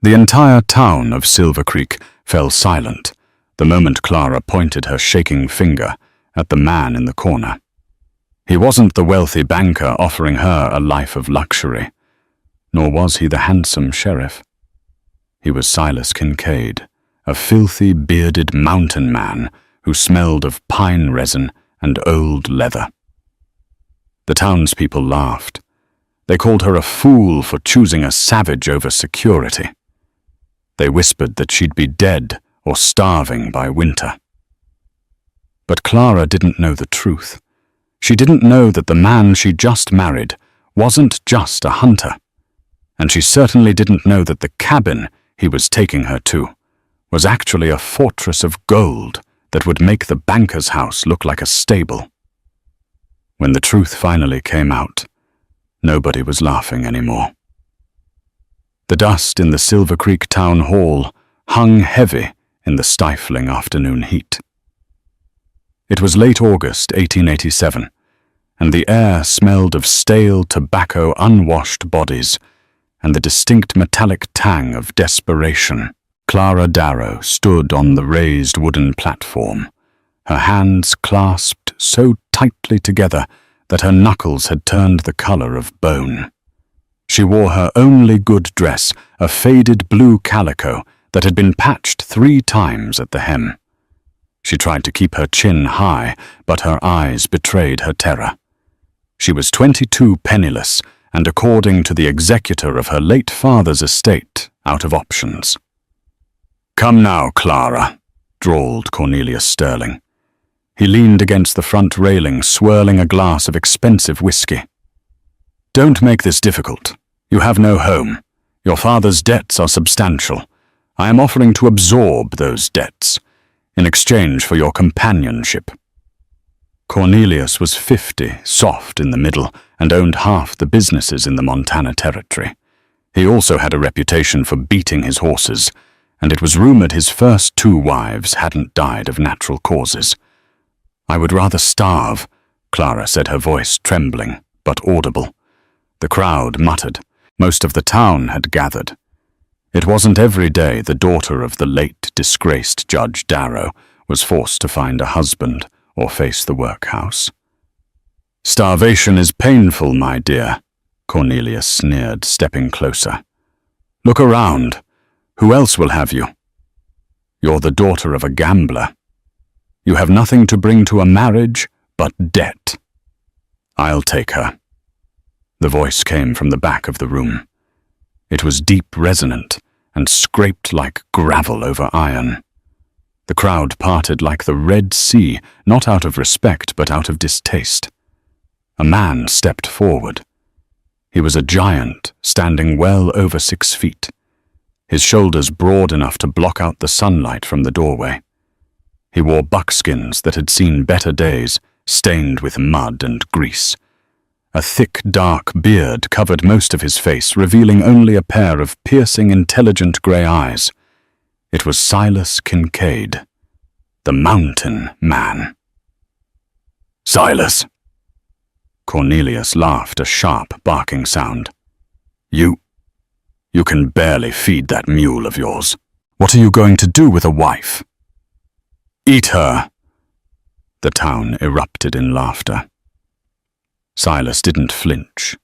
The entire town of Silver Creek fell silent the moment Clara pointed her shaking finger at the man in the corner. He wasn't the wealthy banker offering her a life of luxury, nor was he the handsome sheriff. He was Silas Kincaid, a filthy, bearded mountain man who smelled of pine resin and old leather. The townspeople laughed. They called her a fool for choosing a savage over security. They whispered that she'd be dead or starving by winter. But Clara didn't know the truth. She didn't know that the man she just married wasn't just a hunter. And she certainly didn't know that the cabin he was taking her to was actually a fortress of gold that would make the banker's house look like a stable. When the truth finally came out, nobody was laughing anymore. The dust in the Silver Creek Town Hall hung heavy in the stifling afternoon heat. It was late August 1887, and the air smelled of stale tobacco, unwashed bodies, and the distinct metallic tang of desperation. Clara Darrow stood on the raised wooden platform, her hands clasped so tightly together that her knuckles had turned the color of bone. She wore her only good dress, a faded blue calico that had been patched 3 times at the hem. She tried to keep her chin high, but her eyes betrayed her terror. She was 22, penniless, and according to the executor of her late father's estate, out of options. "Come now, Clara," drawled Cornelius Sterling. He leaned against the front railing, swirling a glass of expensive whiskey. "Don't make this difficult. You have no home. Your father's debts are substantial. I am offering to absorb those debts in exchange for your companionship." Cornelius was 50, soft in the middle, and owned half the businesses in the Montana Territory. He also had a reputation for beating his horses, and it was rumored his first 2 wives hadn't died of natural causes. "I would rather starve," Clara said, her voice trembling, but audible. The crowd muttered. Most of the town had gathered. It wasn't every day the daughter of the late disgraced Judge Darrow was forced to find a husband or face the workhouse. "Starvation is painful, my dear," Cornelius sneered, stepping closer. "Look around. Who else will have you? You're the daughter of a gambler. You have nothing to bring to a marriage but debt. I'll take her." The voice came from the back of the room. It was deep, resonant, and scraped like gravel over iron. The crowd parted like the Red Sea, not out of respect but out of distaste. A man stepped forward. He was a giant, standing well over 6 feet, his shoulders broad enough to block out the sunlight from the doorway. He wore buckskins that had seen better days, stained with mud and grease. A thick, dark beard covered most of his face, revealing only a pair of piercing, intelligent grey eyes. It was Silas Kincaid, the Mountain Man. "Silas!" Cornelius laughed, a sharp, barking sound. You can barely feed that mule of yours. What are you going to do with a wife?" "Eat her!" The town erupted in laughter. Silas didn't flinch.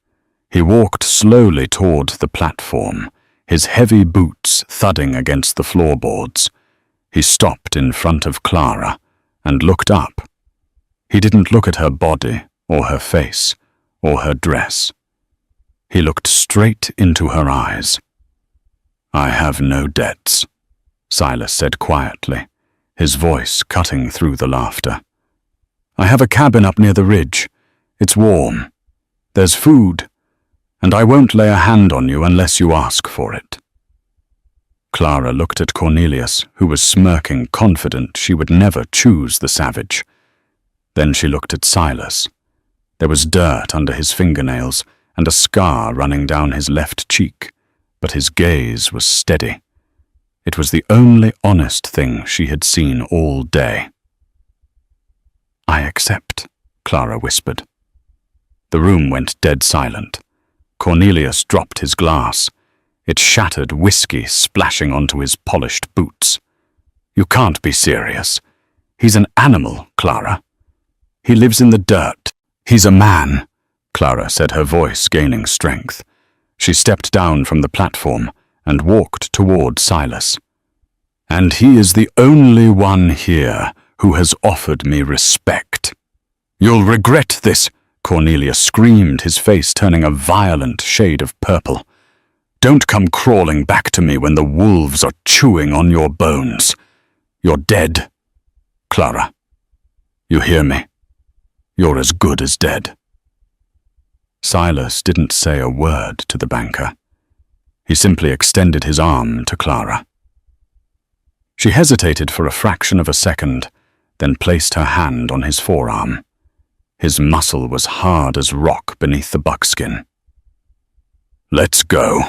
He walked slowly toward the platform, his heavy boots thudding against the floorboards. He stopped in front of Clara and looked up. He didn't look at her body or her face or her dress. He looked straight into her eyes. "I have no debts," Silas said quietly, his voice cutting through the laughter. "I have a cabin up near the ridge. It's warm. There's food, and I won't lay a hand on you unless you ask for it." Clara looked at Cornelius, who was smirking, confident she would never choose the savage. Then she looked at Silas. There was dirt under his fingernails and a scar running down his left cheek, but his gaze was steady. It was the only honest thing she had seen all day. "I accept," Clara whispered. The room went dead silent. Cornelius dropped his glass. its shattered whiskey splashing onto his polished boots. "You can't be serious. He's an animal, Clara. He lives in the dirt. He's a man," Clara said, her voice gaining strength. She stepped down from the platform and walked toward Silas. "And he is the only one here who has offered me respect." "You'll regret this," Cornelius screamed, his face turning a violent shade of purple. "Don't come crawling back to me when the wolves are chewing on your bones. You're dead, Clara. You hear me? You're as good as dead." Silas didn't say a word to the banker. He simply extended his arm to Clara. She hesitated for a fraction of a second, then placed her hand on his forearm. His muscle was hard as rock beneath the buckskin. "Let's go,"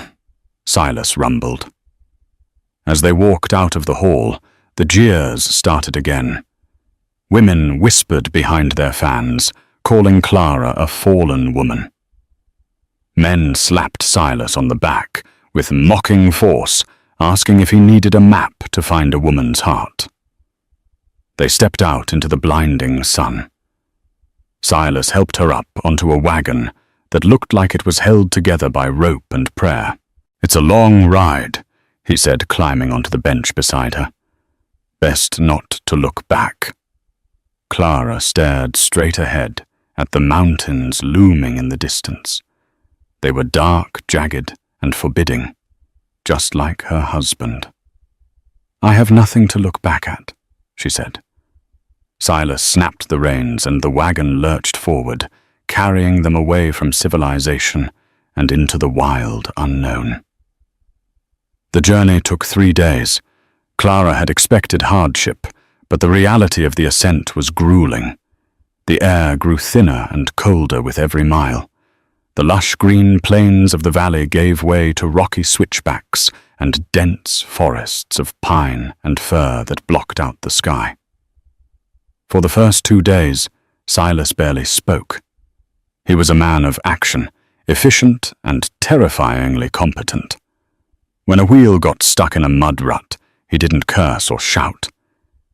Silas rumbled. As they walked out of the hall, the jeers started again. Women whispered behind their fans, calling Clara a fallen woman. Men slapped Silas on the back with mocking force, asking if he needed a map to find a woman's heart. They stepped out into the blinding sun. Silas helped her up onto a wagon that looked like it was held together by rope and prayer. "It's a long ride," he said, climbing onto the bench beside her. "Best not to look back." Clara stared straight ahead at the mountains looming in the distance. They were dark, jagged, and forbidding, just like her husband. "I have nothing to look back at," she said. Silas snapped the reins and the wagon lurched forward, carrying them away from civilization and into the wild unknown. The journey took 3 days. Clara had expected hardship, but the reality of the ascent was grueling. The air grew thinner and colder with every mile. The lush green plains of the valley gave way to rocky switchbacks and dense forests of pine and fir that blocked out the sky. For the first 2 days, Silas barely spoke. He was a man of action, efficient and terrifyingly competent. When a wheel got stuck in a mud rut, he didn't curse or shout.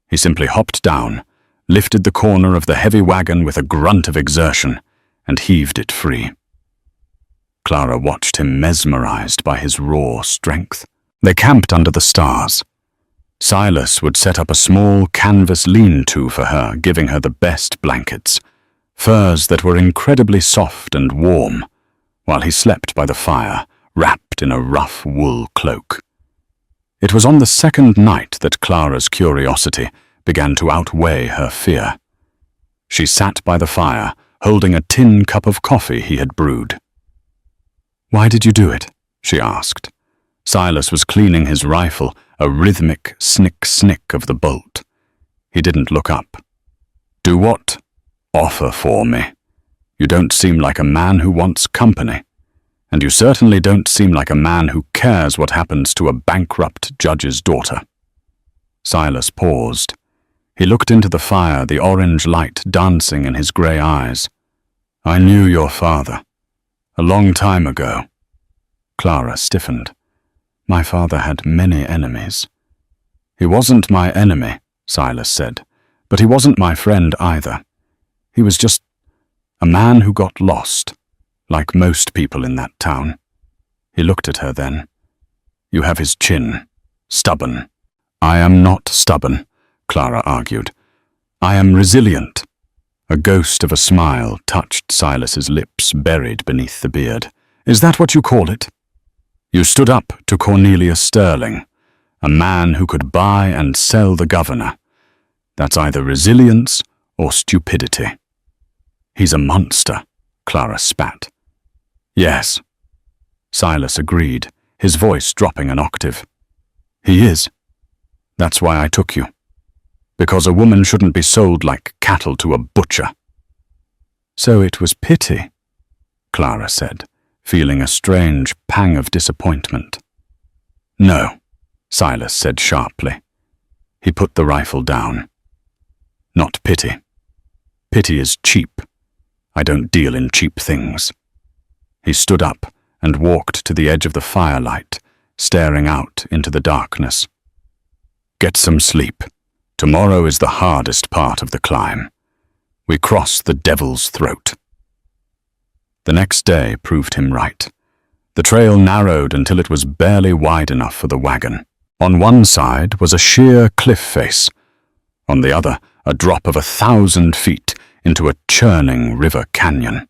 He simply hopped down, lifted the corner of the heavy wagon with a grunt of exertion, and heaved it free. Clara watched him, mesmerized by his raw strength. They camped under the stars. Silas would set up a small canvas lean-to for her, giving her the best blankets, furs that were incredibly soft and warm, while he slept by the fire, wrapped in a rough wool cloak. It was on the second night that Clara's curiosity began to outweigh her fear. She sat by the fire, holding a tin cup of coffee he had brewed. "Why did you do it?" she asked. Silas was cleaning his rifle, a rhythmic snick-snick of the bolt. He didn't look up. "Do what?" "Offer for me. You don't seem like a man who wants company. And you certainly don't seem like a man who cares what happens to a bankrupt judge's daughter." Silas paused. He looked into the fire, the orange light dancing in his grey eyes. "I knew your father. A long time ago." Clara stiffened. "My father had many enemies." "He wasn't my enemy," Silas said, "but he wasn't my friend either. He was just a man who got lost, like most people in that town." He looked at her then. "You have his chin. Stubborn." "I am not stubborn," Clara argued. "I am resilient." A ghost of a smile touched Silas's lips, buried beneath the beard. "Is that what you call it? You stood up to Cornelius Sterling, a man who could buy and sell the governor. That's either resilience or stupidity." "He's a monster," Clara spat. "Yes," Silas agreed, his voice dropping an octave. "He is. That's why I took you. Because a woman shouldn't be sold like cattle to a butcher." "So it was pity," Clara said, feeling a strange pang of disappointment. "No," Silas said sharply. He put the rifle down. "Not pity. Pity is cheap. I don't deal in cheap things." He stood up and walked to the edge of the firelight, staring out into the darkness. "Get some sleep. Tomorrow is the hardest part of the climb. We cross the Devil's Throat." The next day proved him right. The trail narrowed until it was barely wide enough for the wagon. On one side was a sheer cliff face. On the other, a drop of 1,000 feet into a churning river canyon.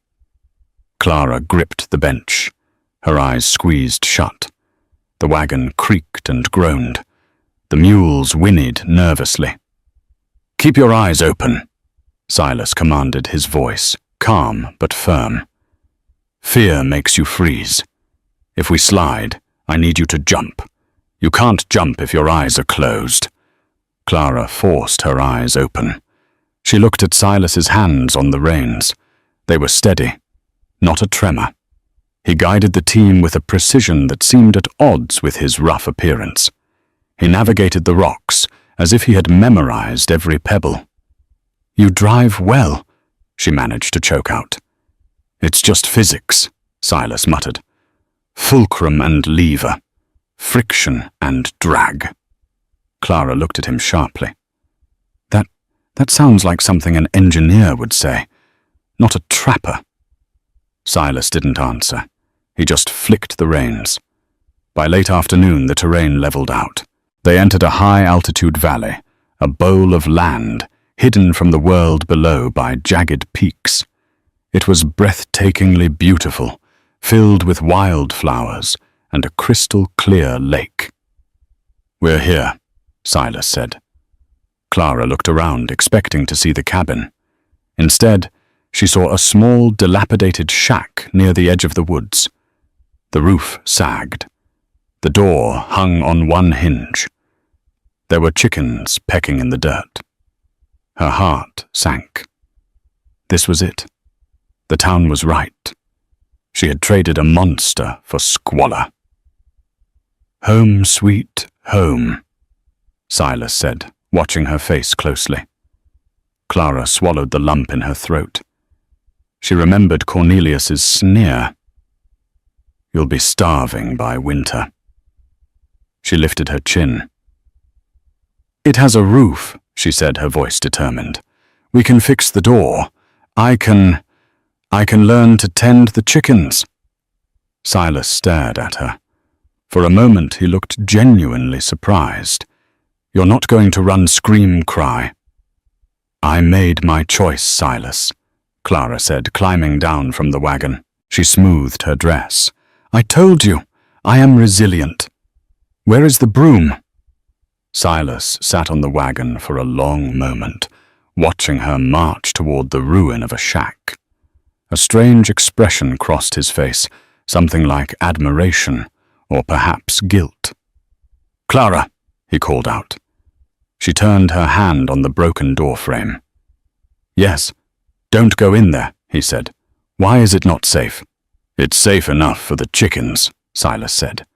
Clara gripped the bench, her eyes squeezed shut. The wagon creaked and groaned. The mules whinnied nervously. "Keep your eyes open," Silas commanded, his voice calm but firm. "Fear makes you freeze. If we slide, I need you to jump. You can't jump if your eyes are closed." Clara forced her eyes open. She looked at Silas's hands on the reins. They were steady, not a tremor. He guided the team with a precision that seemed at odds with his rough appearance. He navigated the rocks as if he had memorized every pebble. "You drive well," she managed to choke out. "It's just physics," Silas muttered. "Fulcrum and lever. Friction and drag." Clara looked at him sharply. That sounds like something an engineer would say, not a trapper." Silas didn't answer. He just flicked the reins. By late afternoon, the terrain leveled out. They entered a high-altitude valley, a bowl of land, hidden from the world below by jagged peaks. It was breathtakingly beautiful, filled with wildflowers and a crystal-clear lake. "We're here," Silas said. Clara looked around, expecting to see the cabin. Instead, she saw a small, dilapidated shack near the edge of the woods. The roof sagged. The door hung on one hinge. There were chickens pecking in the dirt. Her heart sank. This was it. The town was right. She had traded a monster for squalor. "Home, sweet home," Silas said, watching her face closely. Clara swallowed the lump in her throat. She remembered Cornelius's sneer. "You'll be starving by winter." She lifted her chin. "It has a roof," she said, her voice determined. "We can fix the door. I can learn to tend the chickens." Silas stared at her. For a moment he looked genuinely surprised. "You're not going to run scream-cry." "I made my choice, Silas," Clara said, climbing down from the wagon. She smoothed her dress. "I told you, I am resilient. Where is the broom?" Silas sat on the wagon for a long moment, watching her march toward the ruin of a shack. A strange expression crossed his face, something like admiration, or perhaps guilt. "Clara!" he called out. She turned her hand on the broken doorframe. "Yes, don't go in there," he said. "Why is it not safe?" "It's safe enough for the chickens," Silas said.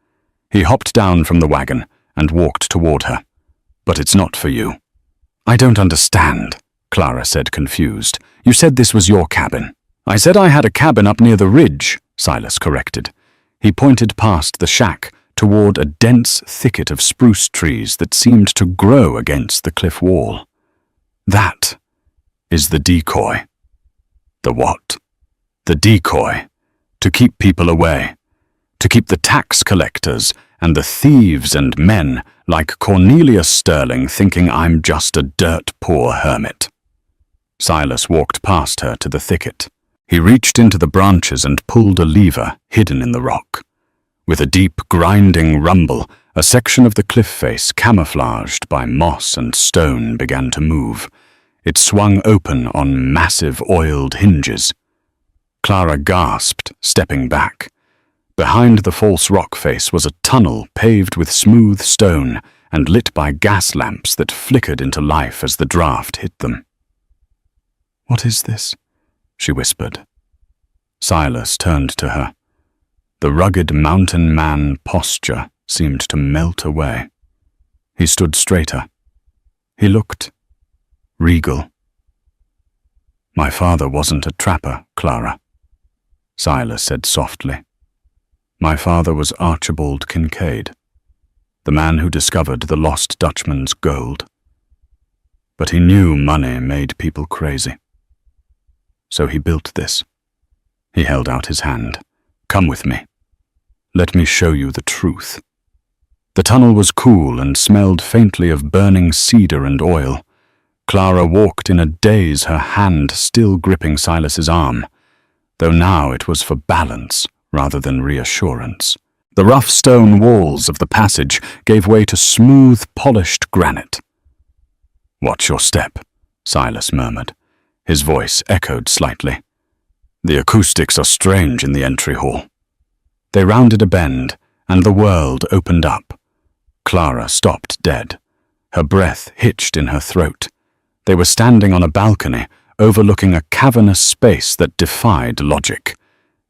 He hopped down from the wagon and walked toward her. "But it's not for you." "I don't understand," Clara said, confused. "You said this was your cabin." "I said I had a cabin up near the ridge," Silas corrected. He pointed past the shack toward a dense thicket of spruce trees that seemed to grow against the cliff wall. "That is the decoy." "The what?" "The decoy. To keep people away. To keep the tax collectors and the thieves and men like Cornelius Sterling thinking I'm just a dirt-poor hermit." Silas walked past her to the thicket. He reached into the branches and pulled a lever hidden in the rock. With a deep, grinding rumble, a section of the cliff face camouflaged by moss and stone began to move. It swung open on massive oiled hinges. Clara gasped, stepping back. Behind the false rock face was a tunnel paved with smooth stone and lit by gas lamps that flickered into life as the draft hit them. "What is this?" she whispered. Silas turned to her. The rugged mountain man posture seemed to melt away. He stood straighter. He looked regal. "My father wasn't a trapper, Clara," Silas said softly. "My father was Archibald Kincaid." the man who discovered the lost Dutchman's gold. But he knew money made people crazy. So he built this. He held out his hand. Come with me. Let me show you the truth. The tunnel was cool and smelled faintly of burning cedar and oil. Clara walked in a daze, her hand still gripping Silas's arm, though now it was for balance rather than reassurance. The rough stone walls of the passage gave way to smooth, polished granite. "Watch your step," Silas murmured. His voice echoed slightly. "The acoustics are strange in the entry hall." They rounded a bend, and the world opened up. Clara stopped dead. Her breath hitched in her throat. They were standing on a balcony, overlooking a cavernous space that defied logic.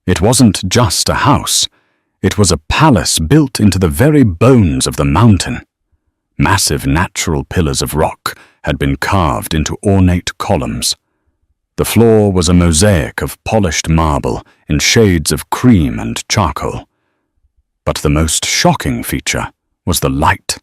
It wasn't just a house. It was a palace built into the very bones of the mountain. Massive natural pillars of rock had been carved into ornate columns. The floor was a mosaic of polished marble in shades of cream and charcoal. But the most shocking feature was the light.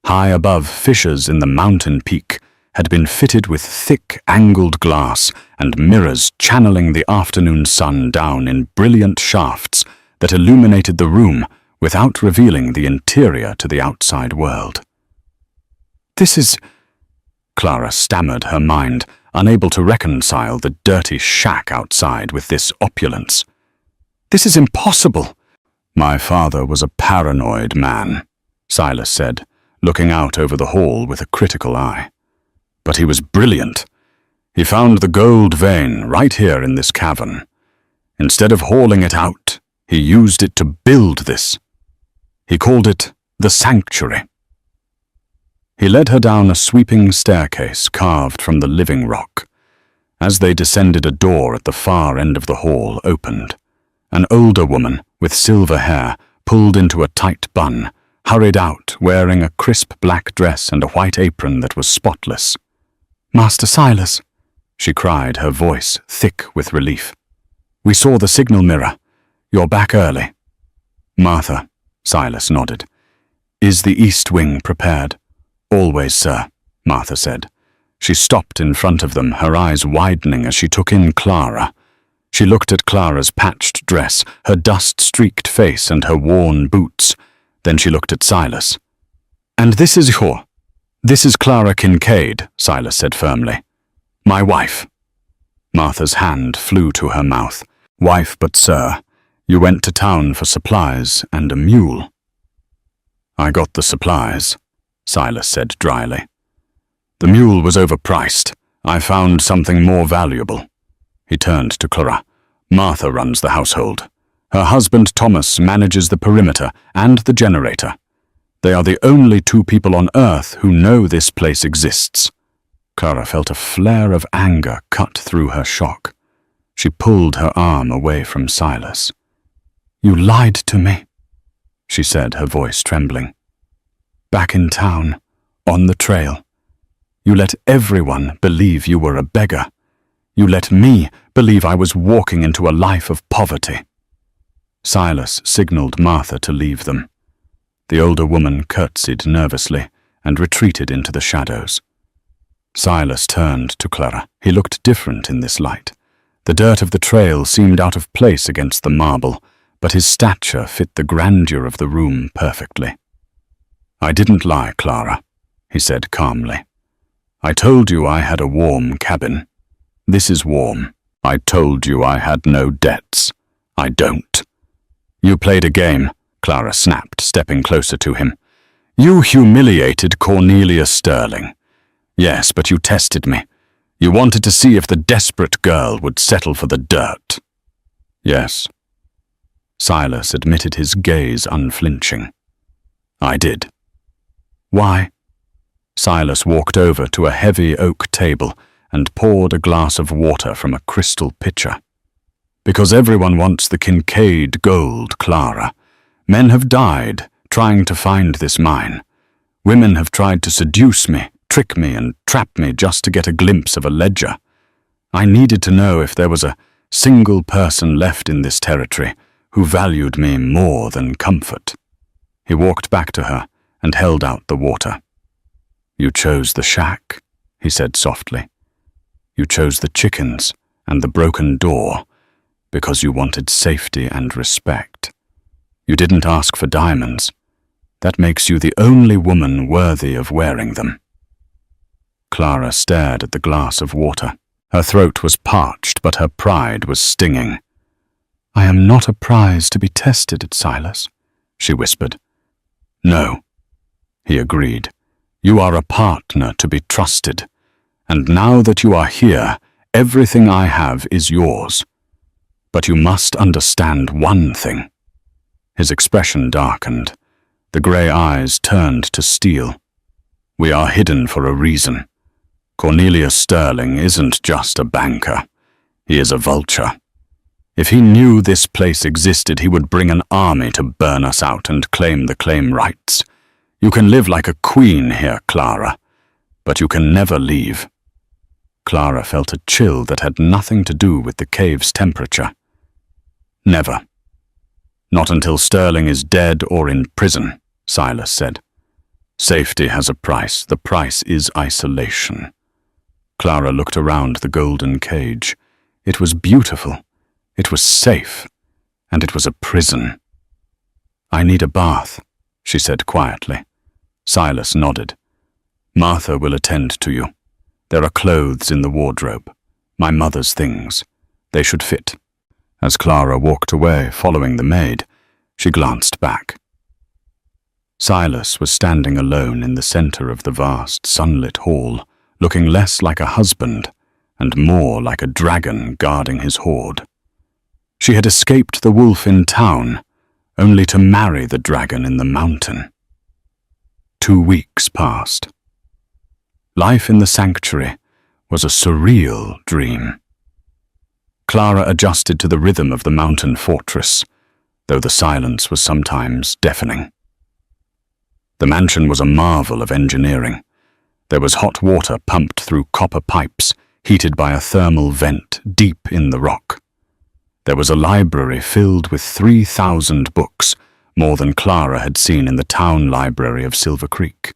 High above fissures in the mountain peak had been fitted with thick angled glass and mirrors channeling the afternoon sun down in brilliant shafts that illuminated the room without revealing the interior to the outside world. "This is—" Clara stammered, her mind unable to reconcile the dirty shack outside with this opulence. "This is impossible." "My father was a paranoid man," Silas said, looking out over the hall with a critical eye. "But he was brilliant. He found the gold vein right here in this cavern. Instead of hauling it out, he used it to build this. He called it the sanctuary." He led her down a sweeping staircase carved from the living rock. As they descended, a door at the far end of the hall opened. An older woman with silver hair, pulled into a tight bun, hurried out wearing a crisp black dress and a white apron that was spotless. "Master Silas," she cried, her voice thick with relief. "We saw the signal mirror. You're back early." "Martha," Silas nodded. "Is the east wing prepared?" "Always, sir," Martha said. She stopped in front of them, her eyes widening as she took in Clara. She looked at Clara's patched dress, her dust-streaked face and her worn boots. Then she looked at Silas. "And this is Clara Kincaid," Silas said firmly. "My wife." Martha's hand flew to her mouth. "Wife, but sir, you went to town for supplies and a mule." "I got the supplies," Silas said dryly. "The mule was overpriced. I found something more valuable." He turned to Clara. "Martha runs the household. Her husband Thomas manages the perimeter and the generator. They are the only two people on Earth who know this place exists." Clara felt a flare of anger cut through her shock. She pulled her arm away from Silas. "You lied to me," she said, her voice trembling. "Back in town, on the trail. You let everyone believe you were a beggar. You let me believe I was walking into a life of poverty." Silas signaled Martha to leave them. The older woman curtsied nervously and retreated into the shadows. Silas turned to Clara. He looked different in this light. The dirt of the trail seemed out of place against the marble, but his stature fit the grandeur of the room perfectly. "I didn't lie, Clara," he said calmly. "I told you I had a warm cabin. This is warm. I told you I had no debts. I don't." "You played a game," Clara snapped, stepping closer to him. "You humiliated Cornelia Sterling. Yes, but you tested me. You wanted to see if the desperate girl would settle for the dirt." "Yes." Silas admitted, his gaze unflinching. "I did." "Why?" Silas walked over to a heavy oak table and poured a glass of water from a crystal pitcher. "Because everyone wants the Kincaid gold, Clara. Men have died trying to find this mine. Women have tried to seduce me, trick me, and trap me just to get a glimpse of a ledger. I needed to know if there was a single person left in this territory who valued me more than comfort." He walked back to her and held out the water. "You chose the shack," he said softly. "You chose the chickens and the broken door because you wanted safety and respect. You didn't ask for diamonds. That makes you the only woman worthy of wearing them." Clara stared at the glass of water. Her throat was parched, but her pride was stinging. "I am not a prize to be tested, Silas," she whispered. "No," he agreed. "You are a partner to be trusted, and now that you are here, everything I have is yours. But you must understand one thing." His expression darkened. The grey eyes turned to steel. "We are hidden for a reason. Cornelius Sterling isn't just a banker. He is a vulture. If he knew this place existed, he would bring an army to burn us out and claim the claim rights. You can live like a queen here, Clara, but you can never leave." Clara felt a chill that had nothing to do with the cave's temperature. "Never. Not until Sterling is dead or in prison," Silas said. "Safety has a price. The price is isolation." Clara looked around the golden cage. It was beautiful. It was safe. And it was a prison. "I need a bath," she said quietly. Silas nodded. "Martha will attend to you. There are clothes in the wardrobe. My mother's things. They should fit." As Clara walked away, following the maid, she glanced back. Silas was standing alone in the center of the vast, sunlit hall, looking less like a husband and more like a dragon guarding his hoard. She had escaped the wolf in town, only to marry the dragon in the mountain. 2 weeks passed. Life in the sanctuary was a surreal dream. Clara adjusted to the rhythm of the mountain fortress, though the silence was sometimes deafening. The mansion was a marvel of engineering. There was hot water pumped through copper pipes, heated by a thermal vent deep in the rock. There was a library filled with 3,000 books, more than Clara had seen in the town library of Silver Creek.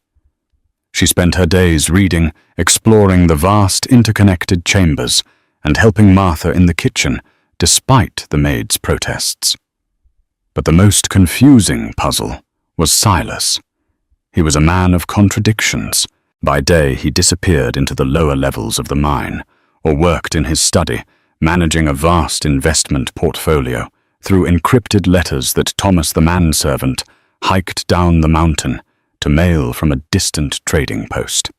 She spent her days reading, exploring the vast interconnected chambers, and helping Martha in the kitchen, despite the maid's protests. But the most confusing puzzle was Silas. He was a man of contradictions. By day he disappeared into the lower levels of the mine, or worked in his study, managing a vast investment portfolio through encrypted letters that Thomas the manservant hiked down the mountain to mail from a distant trading post.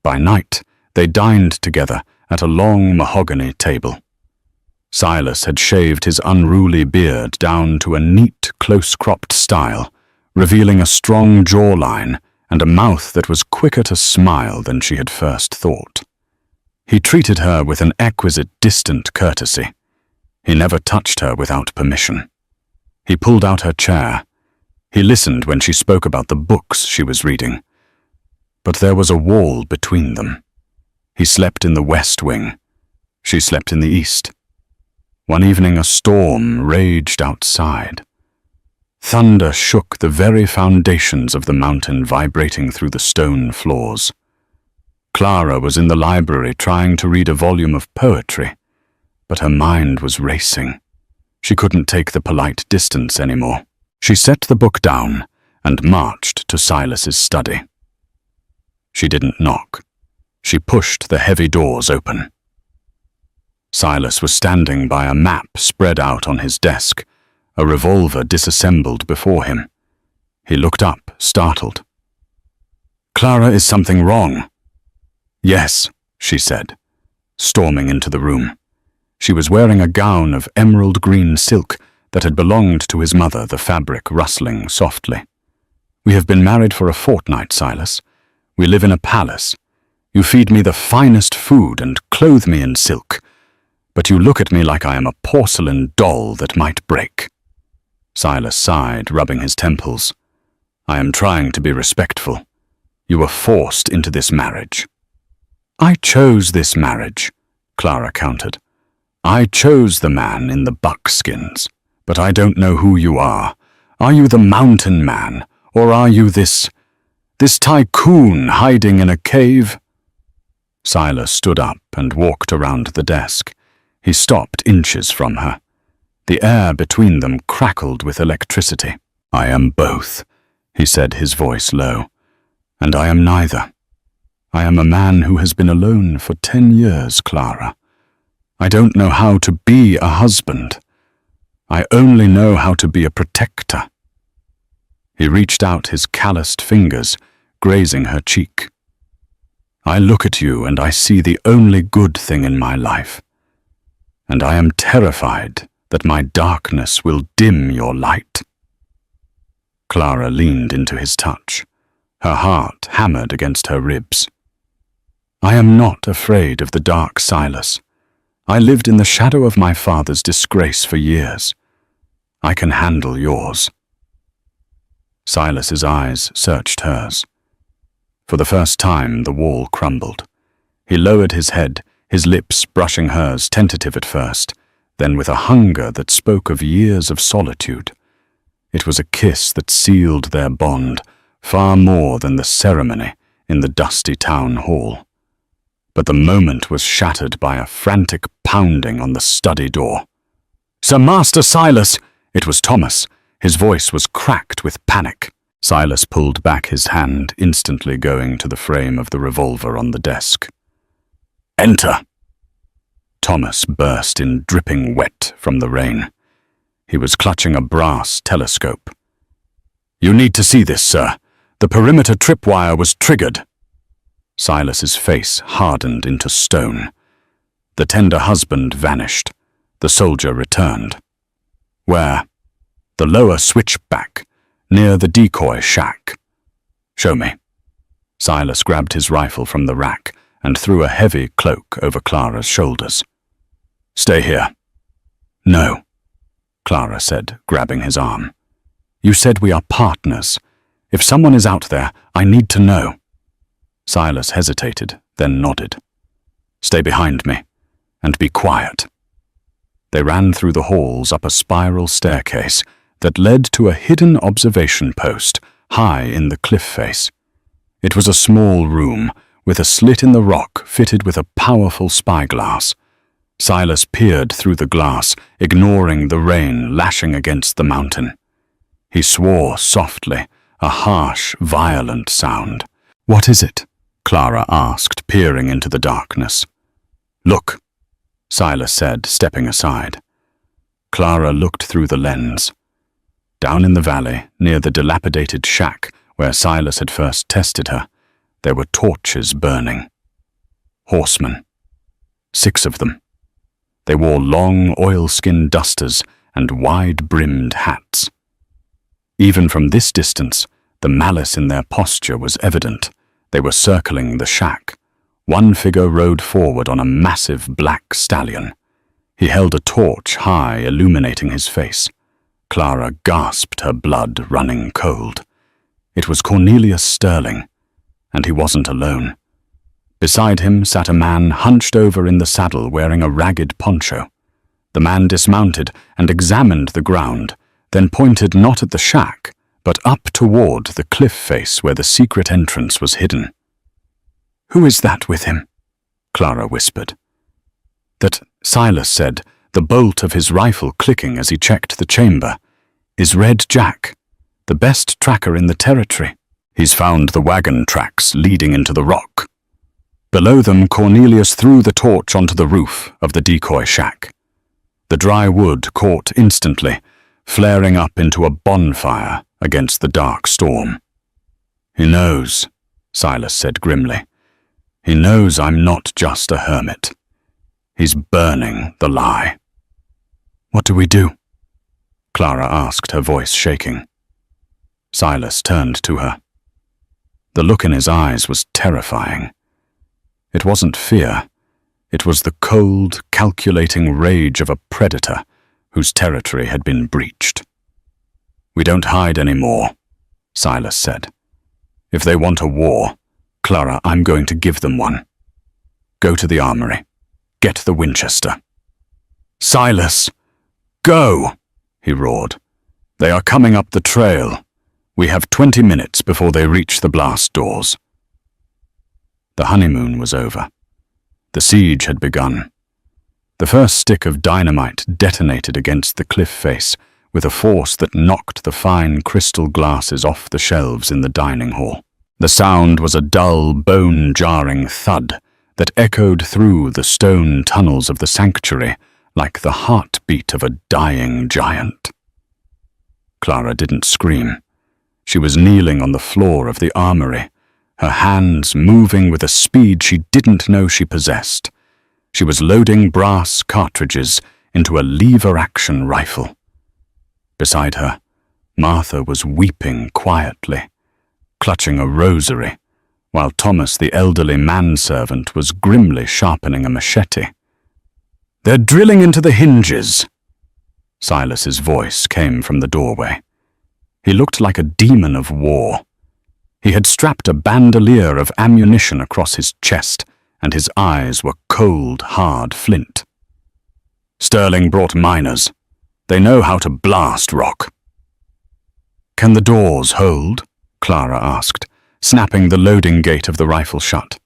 By night, they dined together at a long mahogany table. Silas had shaved his unruly beard down to a neat, close-cropped style, revealing a strong jawline and a mouth that was quicker to smile than she had first thought. He treated her with an exquisite, distant courtesy. He never touched her without permission. He pulled out her chair. He listened when she spoke about the books she was reading. But there was a wall between them. He slept in the west wing. She slept in the east. One evening a storm raged outside. Thunder shook the very foundations of the mountain, vibrating through the stone floors. Clara was in the library trying to read a volume of poetry, but her mind was racing. She couldn't take the polite distance anymore. She set the book down and marched to Silas's study. She didn't knock. She pushed the heavy doors open. Silas was standing by a map spread out on his desk, a revolver disassembled before him. He looked up, startled. "Clara, is something wrong?" "Yes," she said, storming into the room. She was wearing a gown of emerald green silk that had belonged to his mother, the fabric rustling softly. "We have been married for a fortnight, Silas. We live in a palace. You feed me the finest food and clothe me in silk, but you look at me like I am a porcelain doll that might break." Silas sighed, rubbing his temples. "I am trying to be respectful. You were forced into this marriage." "I chose this marriage," Clara countered. "I chose the man in the buckskins, but I don't know who you are. Are you the mountain man, Or are you this tycoon hiding in a cave?" Silas stood up and walked around the desk. He stopped inches from her. The air between them crackled with electricity. "I am both," he said, his voice low. "And I am neither. I am a man who has been alone for 10 years, Clara. I don't know how to be a husband. I only know how to be a protector." He reached out his calloused fingers, grazing her cheek. "I look at you and I see the only good thing in my life. And I am terrified that my darkness will dim your light." Clara leaned into his touch. Her heart hammered against her ribs. "I am not afraid of the dark, Silas. I lived in the shadow of my father's disgrace for years. I can handle yours." Silas's eyes searched hers. For the first time, the wall crumbled. He lowered his head, his lips brushing hers, tentative at first, then with a hunger that spoke of years of solitude. It was a kiss that sealed their bond, far more than the ceremony in the dusty town hall. But the moment was shattered by a frantic pounding on the study door. "Sir Master Silas!" It was Thomas. His voice was cracked with panic. Silas pulled back his hand, instantly going to the frame of the revolver on the desk. "Enter!" Thomas burst in dripping wet from the rain. He was clutching a brass telescope. "You need to see this, sir. The perimeter tripwire was triggered." Silas's face hardened into stone. The tender husband vanished. The soldier returned. "Where?" "The lower switchback, near the decoy shack." "Show me." Silas grabbed his rifle from the rack and threw a heavy cloak over Clara's shoulders. "Stay here." "No," Clara said, grabbing his arm. "You said we are partners. If someone is out there, I need to know." Silas hesitated, then nodded. "Stay behind me, and be quiet." They ran through the halls up a spiral staircase that led to a hidden observation post high in the cliff face. It was a small room with a slit in the rock fitted with a powerful spyglass. Silas peered through the glass, ignoring the rain lashing against the mountain. He swore softly, a harsh, violent sound. "What is it?" Clara asked, peering into the darkness. "Look," Silas said, stepping aside. Clara looked through the lens. Down in the valley, near the dilapidated shack where Silas had first tested her, there were torches burning. Horsemen. 6 of them. They wore long oilskin dusters and wide-brimmed hats. Even from this distance, the malice in their posture was evident. They were circling the shack. One figure rode forward on a massive black stallion. He held a torch high, illuminating his face. Clara gasped, her blood running cold. It was Cornelius Sterling, and he wasn't alone. Beside him sat a man hunched over in the saddle wearing a ragged poncho. The man dismounted and examined the ground, then pointed not at the shack, but up toward the cliff face where the secret entrance was hidden. "Who is that with him?" Clara whispered. "That," Silas said, the bolt of his rifle clicking as he checked the chamber, "is Red Jack, the best tracker in the territory. He's found the wagon tracks leading into the rock." Below them, Cornelius threw the torch onto the roof of the decoy shack. The dry wood caught instantly, flaring up into a bonfire against the dark storm. "He knows," Silas said grimly. "He knows I'm not just a hermit. He's burning the lie." "What do we do?" Clara asked, her voice shaking. Silas turned to her. The look in his eyes was terrifying. It wasn't fear. It was the cold, calculating rage of a predator whose territory had been breached. "We don't hide anymore," Silas said. "If they want a war, Clara, I'm going to give them one. Go to the armory. Get the Winchester." "Silas! Go!" he roared. "They are coming up the trail. We have 20 minutes before they reach the blast doors. The honeymoon was over. The siege had begun. The first stick of dynamite detonated against the cliff face with a force that knocked the fine crystal glasses off the shelves in the dining hall. The sound was a dull, bone-jarring thud that echoed through the stone tunnels of the sanctuary like the heartbeat of a dying giant. Clara didn't scream. She was kneeling on the floor of the armory, her hands moving with a speed she didn't know she possessed. She was loading brass cartridges into a lever-action rifle. Beside her, Martha was weeping quietly, clutching a rosary, while Thomas, the elderly manservant, was grimly sharpening a machete. "They're drilling into the hinges." Silas's voice came from the doorway. He looked like a demon of war. He had strapped a bandolier of ammunition across his chest, and his eyes were cold, hard flint. "Sterling brought miners. They know how to blast rock." "Can the doors hold?" Clara asked, snapping the loading gate of the rifle shut.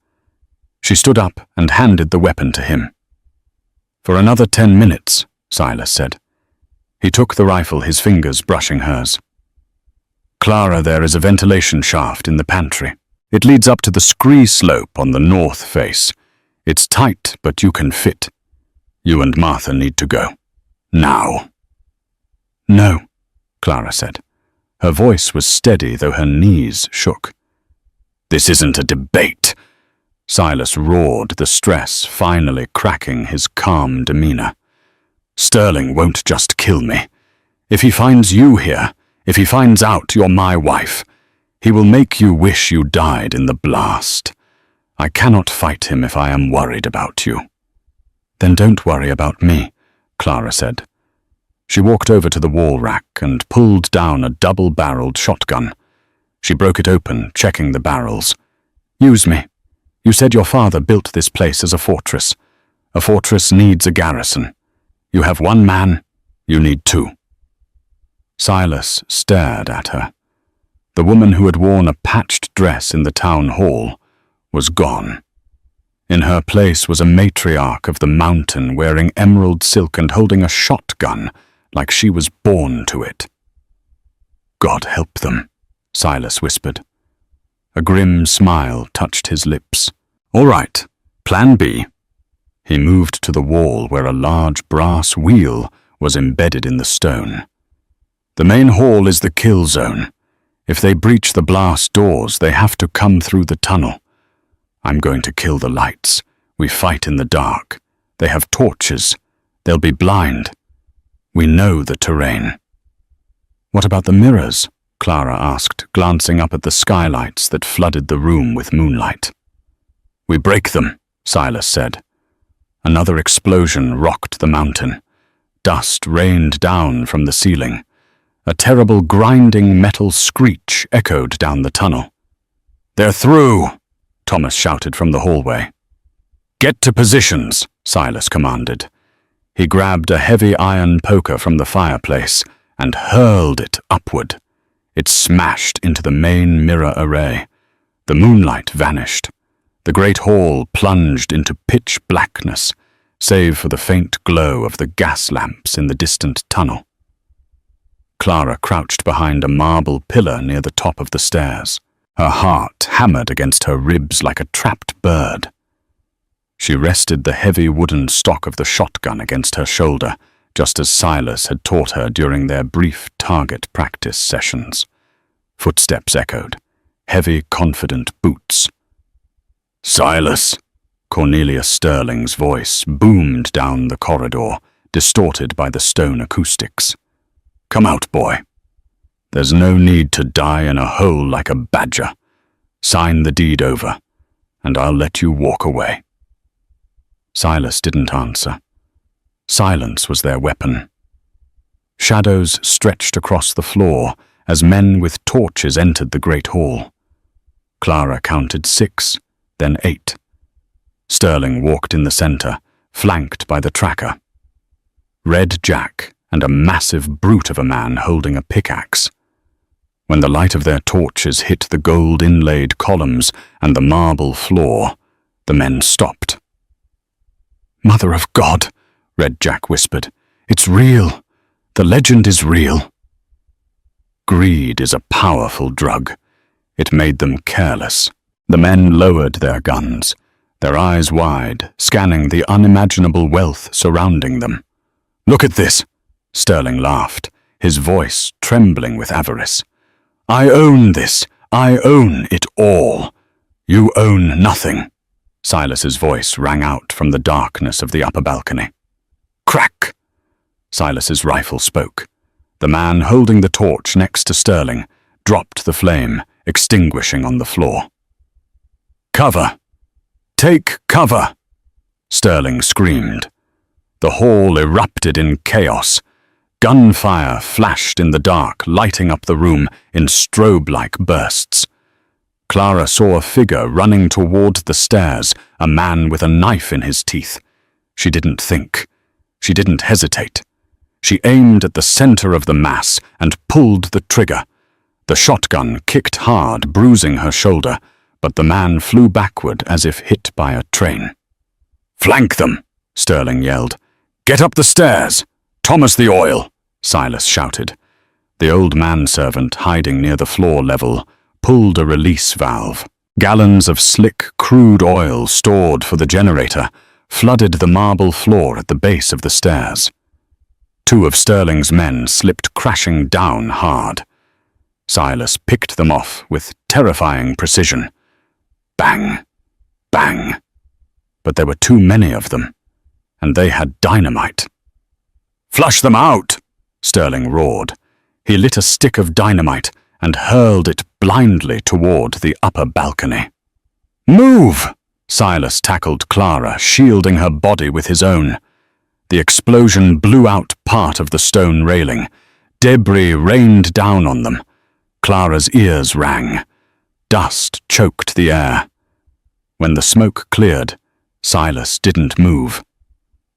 She stood up and handed the weapon to him. "For another 10 minutes," Silas said. He took the rifle, his fingers brushing hers. "Clara, there is a ventilation shaft in the pantry. It leads up to the scree slope on the north face. It's tight, but you can fit. You and Martha need to go. Now." "No," Clara said. Her voice was steady, though her knees shook. "This isn't a debate," Silas roared, the stress finally cracking his calm demeanor. "Sterling won't just kill me. If he finds you here, if he finds out you're my wife, he will make you wish you died in the blast. I cannot fight him if I am worried about you." "Then don't worry about me," Clara said. She walked over to the wall rack and pulled down a double-barreled shotgun. She broke it open, checking the barrels. "Use me. You said your father built this place as a fortress. A fortress needs a garrison. You have 1 man, you need 2. Silas stared at her. The woman who had worn a patched dress in the town hall was gone. In her place was a matriarch of the mountain wearing emerald silk and holding a shotgun like she was born to it. "God help them," Silas whispered. A grim smile touched his lips. "All right, plan B." He moved to the wall where a large brass wheel was embedded in the stone. "The main hall is the kill zone. If they breach the blast doors, they have to come through the tunnel. I'm going to kill the lights. We fight in the dark. They have torches. They'll be blind. We know the terrain." "What about the mirrors?" Clara asked, glancing up at the skylights that flooded the room with moonlight. "We break them," Silas said. Another explosion rocked the mountain. Dust rained down from the ceiling. A terrible grinding metal screech echoed down the tunnel. "They're through," Thomas shouted from the hallway. "Get to positions," Silas commanded. He grabbed a heavy iron poker from the fireplace and hurled it upward. It smashed into the main mirror array. The moonlight vanished. The great hall plunged into pitch blackness, save for the faint glow of the gas lamps in the distant tunnel. Clara crouched behind a marble pillar near the top of the stairs. Her heart hammered against her ribs like a trapped bird. She rested the heavy wooden stock of the shotgun against her shoulder, just as Silas had taught her during their brief target practice sessions. Footsteps echoed, heavy, confident boots. "Silas!" Cornelius Sterling's voice boomed down the corridor, distorted by the stone acoustics. "Come out, boy. There's no need to die in a hole like a badger. Sign the deed over, and I'll let you walk away." Silas didn't answer. Silence was their weapon. Shadows stretched across the floor as men with torches entered the great hall. Clara counted 6, then 8. Sterling walked in the center, flanked by the tracker. Red Jack and a massive brute of a man holding a pickaxe. When the light of their torches hit the gold-inlaid columns and the marble floor, the men stopped. "Mother of God," Red Jack whispered. "It's real. The legend is real." Greed is a powerful drug. It made them careless. The men lowered their guns, their eyes wide, scanning the unimaginable wealth surrounding them. "Look at this," Sterling laughed, his voice trembling with avarice. "I own this. I own it all. You own nothing." Silas's voice rang out from the darkness of the upper balcony. Crack! Silas's rifle spoke. The man holding the torch next to Sterling dropped the flame, extinguishing on the floor. "Cover! Take cover!" Sterling screamed. The hall erupted in chaos. Gunfire flashed in the dark, lighting up the room in strobe-like bursts. Clara saw a figure running toward the stairs, a man with a knife in his teeth. She didn't think. She didn't hesitate. She aimed at the center of the mass and pulled the trigger. The shotgun kicked hard, bruising her shoulder, but the man flew backward as if hit by a train. "Flank them!" Sterling yelled. "Get up the stairs! Thomas the oil!" Silas shouted. The old manservant, hiding near the floor level, pulled a release valve. Gallons of slick, crude oil stored for the generator flooded the marble floor at the base of the stairs. Two of Sterling's men slipped crashing down hard. Silas picked them off with terrifying precision. Bang! Bang! But there were too many of them, and they had dynamite. "Flush them out!" Sterling roared. He lit a stick of dynamite and hurled it blindly toward the upper balcony. "Move!" Silas tackled Clara, shielding her body with his own. The explosion blew out part of the stone railing. Debris rained down on them. Clara's ears rang. Dust choked the air. When the smoke cleared, Silas didn't move.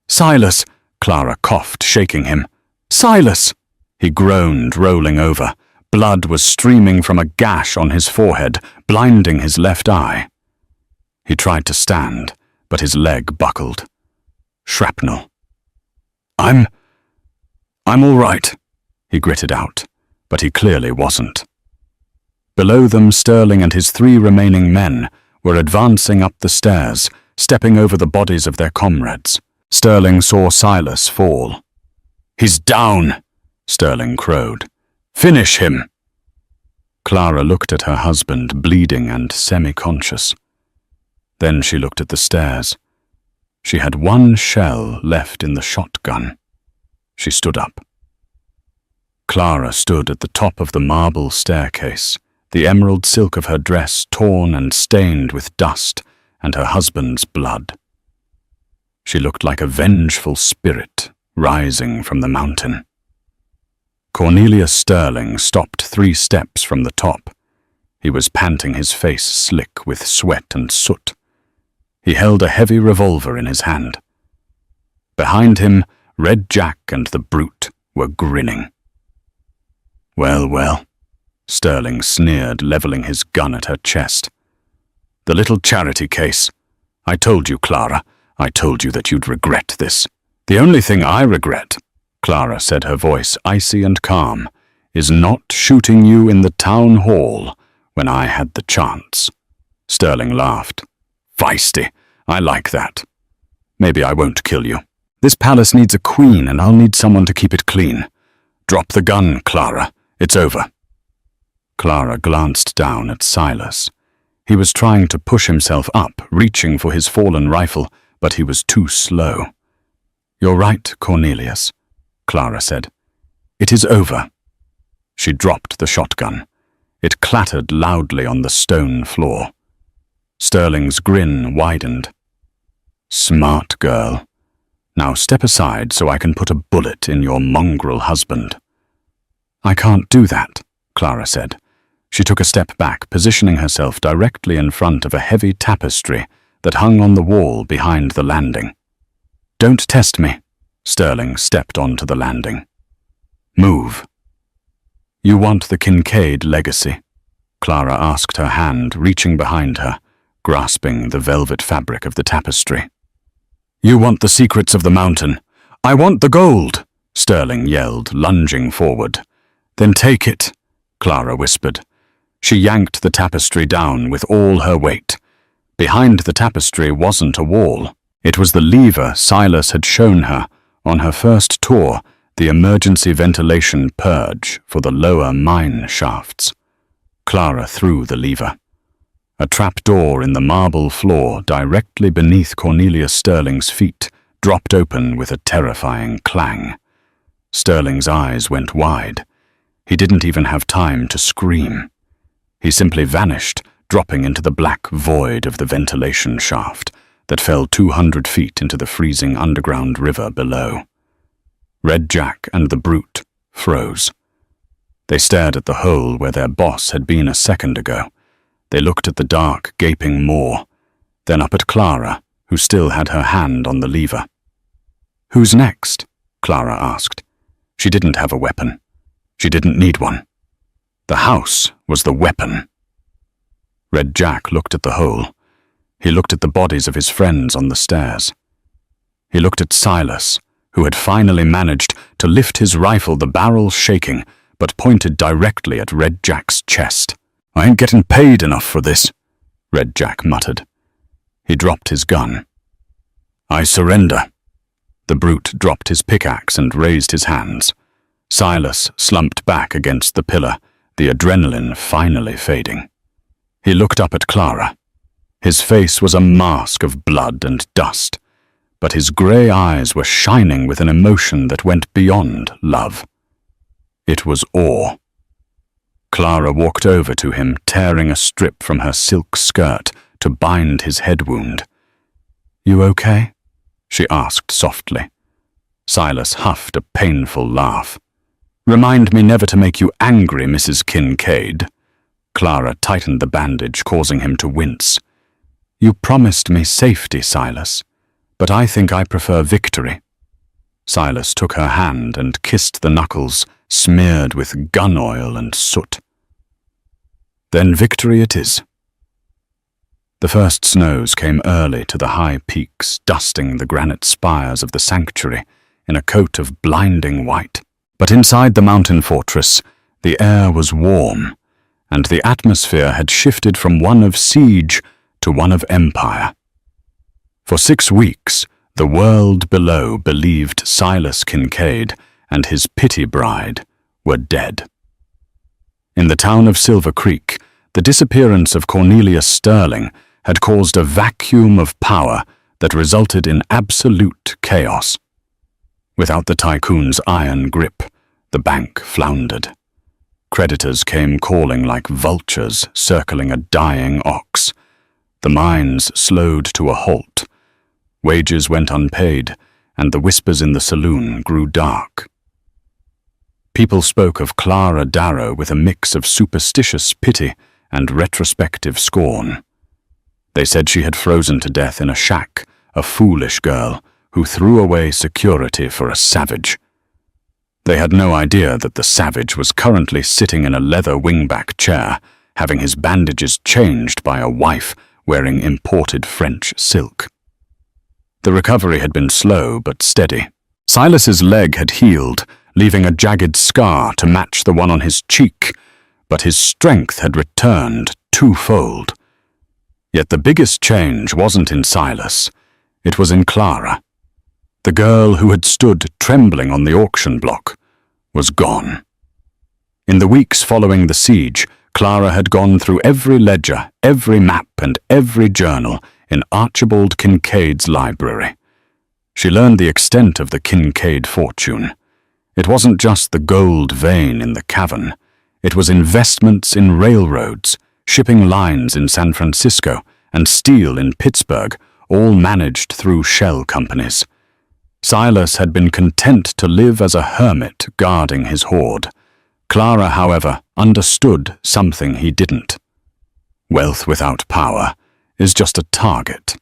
"Silas!" Clara coughed, shaking him. "Silas!" He groaned, rolling over. Blood was streaming from a gash on his forehead, blinding his left eye. He tried to stand, but his leg buckled. Shrapnel. I'm all right," he gritted out, but he clearly wasn't. Below them, Sterling and his 3 remaining men were advancing up the stairs, stepping over the bodies of their comrades. Sterling saw Silas fall. "He's down," Sterling crowed. "Finish him." Clara looked at her husband, bleeding and semi-conscious. Then she looked at the stairs. She had 1 shell left in the shotgun. She stood up. Clara stood at the top of the marble staircase, the emerald silk of her dress torn and stained with dust and her husband's blood. She looked like a vengeful spirit rising from the mountain. Cornelius Sterling stopped 3 steps from the top. He was panting, his face slick with sweat and soot. He held a heavy revolver in his hand. Behind him, Red Jack and the brute were grinning. "Well, well," Sterling sneered, leveling his gun at her chest. "The little charity case. I told you, Clara. I told you that you'd regret this." "The only thing I regret," Clara said, her voice icy and calm, "is not shooting you in the town hall when I had the chance." Sterling laughed. "Feisty. I like that. Maybe I won't kill you. This palace needs a queen, and I'll need someone to keep it clean. Drop the gun, Clara. It's over." Clara glanced down at Silas. He was trying to push himself up, reaching for his fallen rifle, but he was too slow. "You're right, Cornelius," Clara said. "It is over." She dropped the shotgun. It clattered loudly on the stone floor. Sterling's grin widened. "Smart girl. Now step aside so I can put a bullet in your mongrel husband." "I can't do that," Clara said. She took a step back, positioning herself directly in front of a heavy tapestry that hung on the wall behind the landing. "Don't test me." Sterling stepped onto the landing. "Move." You want the Kincaid legacy? Clara asked, her hand reaching behind her, grasping the velvet fabric of the tapestry. You want the secrets of the mountain? I want the gold, Sterling yelled, lunging forward. Then take it, Clara whispered. She yanked the tapestry down with all her weight. Behind the tapestry wasn't a wall. It was the lever Silas had shown her on her first tour, the emergency ventilation purge for the lower mine shafts. Clara threw the lever. A trapdoor in the marble floor directly beneath Cornelius Sterling's feet dropped open with a terrifying clang. Sterling's eyes went wide. He didn't even have time to scream. He simply vanished, dropping into the black void of the ventilation shaft that fell 200 feet into the freezing underground river below. Red Jack and the brute froze. They stared at the hole where their boss had been a second ago. They looked at the dark, gaping maw, then up at Clara, who still had her hand on the lever. Who's next? Clara asked. She didn't have a weapon. She didn't need one. The house was the weapon. Red Jack looked at the hole. He looked at the bodies of his friends on the stairs. He looked at Silas, who had finally managed to lift his rifle, the barrel shaking, but pointed directly at Red Jack's chest. I ain't getting paid enough for this, Red Jack muttered. He dropped his gun. I surrender. The brute dropped his pickaxe and raised his hands. Silas slumped back against the pillar, the adrenaline finally fading. He looked up at Clara. His face was a mask of blood and dust, but his grey eyes were shining with an emotion that went beyond love. It was awe. Clara walked over to him, tearing a strip from her silk skirt to bind his head wound. You okay? She asked softly. Silas huffed a painful laugh. Remind me never to make you angry, Mrs. Kincaid. Clara tightened the bandage, causing him to wince. You promised me safety, Silas, but I think I prefer victory. Silas took her hand and kissed the knuckles, smeared with gun oil and soot. Then victory it is. The first snows came early to the high peaks, dusting the granite spires of the sanctuary in a coat of blinding white. But inside the mountain fortress, the air was warm, and the atmosphere had shifted from one of siege to one of empire. For 6 weeks, the world below believed Silas Kincaid and his pity bride were dead. In the town of Silver Creek, the disappearance of Cornelius Sterling had caused a vacuum of power that resulted in absolute chaos. Without the tycoon's iron grip, the bank floundered. Creditors came calling like vultures circling a dying ox. The mines slowed to a halt. Wages went unpaid, and the whispers in the saloon grew dark. People spoke of Clara Darrow with a mix of superstitious pity and retrospective scorn. They said she had frozen to death in a shack, a foolish girl who threw away security for a savage. They had no idea that the savage was currently sitting in a leather wingback chair, having his bandages changed by a wife wearing imported French silk. The recovery had been slow but steady. Silas's leg had healed, leaving a jagged scar to match the one on his cheek, but his strength had returned twofold. Yet the biggest change wasn't in Silas, it was in Clara. The girl who had stood trembling on the auction block was gone. In the weeks following the siege, Clara had gone through every ledger, every map, and every journal in Archibald Kincaid's library. She learned the extent of the Kincaid fortune. It wasn't just the gold vein in the cavern. It was investments in railroads, shipping lines in San Francisco, and steel in Pittsburgh, all managed through shell companies. Silas had been content to live as a hermit guarding his hoard. Clara, however, understood something he didn't. Wealth without power is just a target.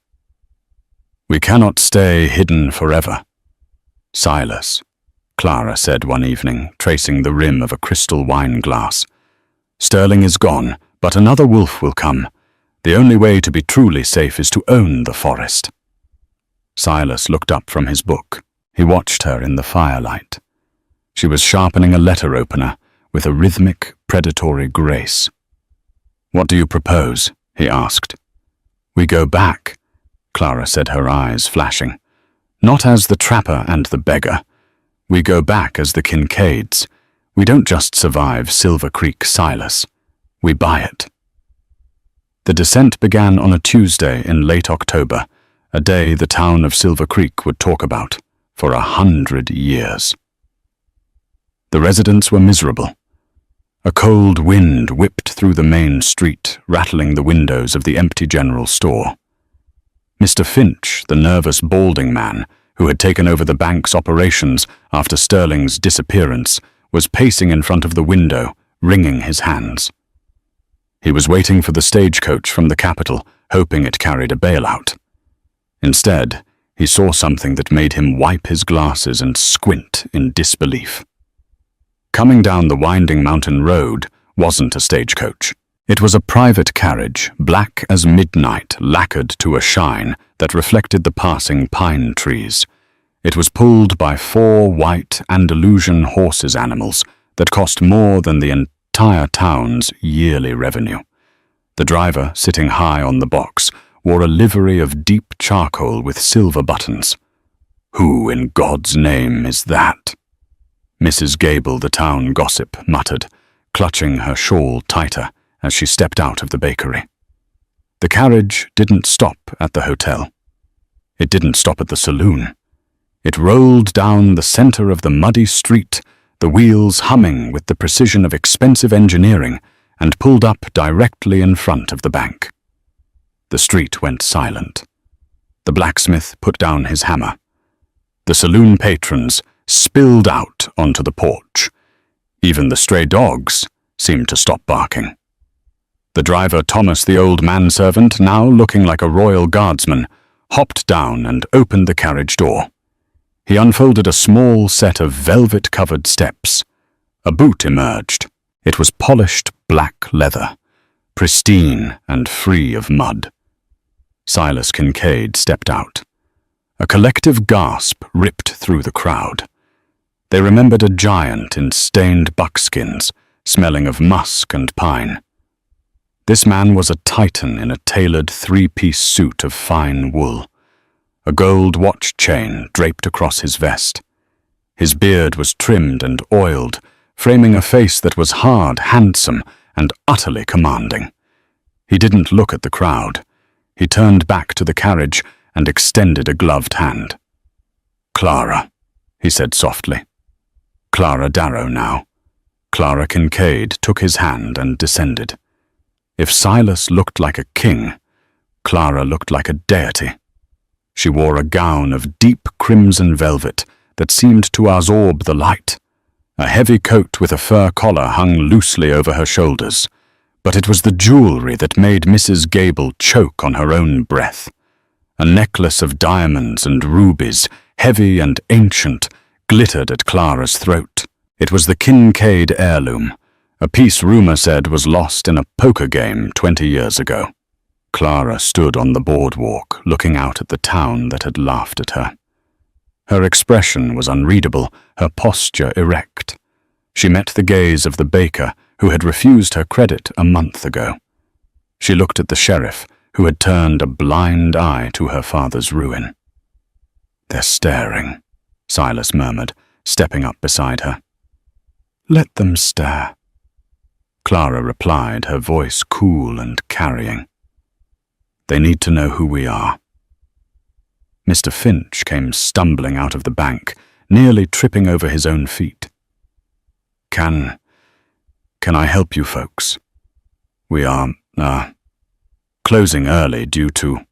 We cannot stay hidden forever. Silas, Clara said one evening, tracing the rim of a crystal wine glass. "Sterling is gone, but another wolf will come. The only way to be truly safe is to own the forest." Silas looked up from his book. He watched her in the firelight. She was sharpening a letter opener with a rhythmic, predatory grace. "What do you propose?" he asked. "We go back," Clara said, her eyes flashing. "Not as the trapper and the beggar. We go back as the Kincaids. We don't just survive Silver Creek, Silas. We buy it." The descent began on a Tuesday in late October, a day the town of Silver Creek would talk about for 100 years. The residents were miserable. A cold wind whipped through the main street, rattling the windows of the empty general store. Mr. Finch, the nervous balding man who had taken over the bank's operations after Sterling's disappearance, was pacing in front of the window, wringing his hands. He was waiting for the stagecoach from the capital, hoping it carried a bailout. Instead, he saw something that made him wipe his glasses and squint in disbelief. Coming down the winding mountain road wasn't a stagecoach. It was a private carriage, black as midnight, lacquered to a shine that reflected the passing pine trees. It was pulled by 4 white Andalusian horses animals that cost more than the entire town's yearly revenue. The driver, sitting high on the box, wore a livery of deep charcoal with silver buttons. "Who in God's name is that?" Mrs. Gable, the town gossip, muttered, clutching her shawl tighter as she stepped out of the bakery. The carriage didn't stop at the hotel. It didn't stop at the saloon. It rolled down the center of the muddy street, the wheels humming with the precision of expensive engineering, and pulled up directly in front of the bank. The street went silent. The blacksmith put down his hammer. The saloon patrons spilled out onto the porch. Even the stray dogs seemed to stop barking. The driver, Thomas the old manservant, now looking like a royal guardsman, hopped down and opened the carriage door. He unfolded a small set of velvet-covered steps. A boot emerged. It was polished black leather, pristine and free of mud. Silas Kincaid stepped out. A collective gasp ripped through the crowd. They remembered a giant in stained buckskins, smelling of musk and pine. This man was a titan in a tailored 3-piece suit of fine wool. A gold watch chain draped across his vest. His beard was trimmed and oiled, framing a face that was hard, handsome, and utterly commanding. He didn't look at the crowd. He turned back to the carriage and extended a gloved hand. "Clara," he said softly. Clara Darrow now. Clara Kincaid took his hand and descended. If Silas looked like a king, Clara looked like a deity. She wore a gown of deep crimson velvet that seemed to absorb the light. A heavy coat with a fur collar hung loosely over her shoulders, but it was the jewelry that made Mrs. Gable choke on her own breath. A necklace of diamonds and rubies, heavy and ancient, glittered at Clara's throat. It was the Kincaid heirloom, a piece rumor said was lost in a poker game 20 years ago. Clara stood on the boardwalk, looking out at the town that had laughed at her. Her expression was unreadable, her posture erect. She met the gaze of the baker who had refused her credit a month ago. She looked at the sheriff, who had turned a blind eye to her father's ruin. "They're staring," Silas murmured, stepping up beside her. "Let them stare," Clara replied, her voice cool and carrying. "They need to know who we are." Mr. Finch came stumbling out of the bank, nearly tripping over his own feet. Can I help you folks? We are, closing early due to—"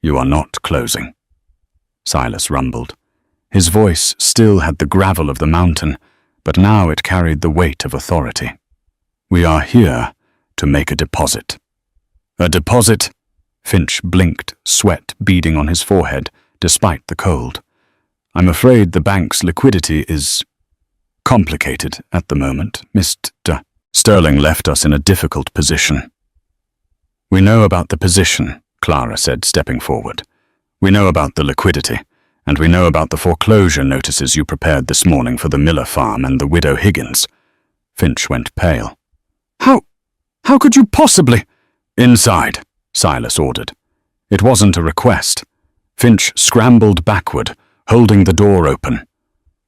"You are not closing," Silas rumbled. His voice still had the gravel of the mountain, but now it carried the weight of authority. "We are here to make a deposit." "A deposit?" Finch blinked, sweat beading on his forehead, despite the cold. I'm afraid the bank's liquidity is complicated at the moment, Mr. Sterling left us in a difficult position. We know about the position, Clara said, stepping forward. We know about the liquidity, and we know about the foreclosure notices you prepared this morning for the Miller farm and the widow Higgins. Finch went pale. How could you possibly? Inside, Silas ordered. It wasn't a request. Finch scrambled backward, holding the door open.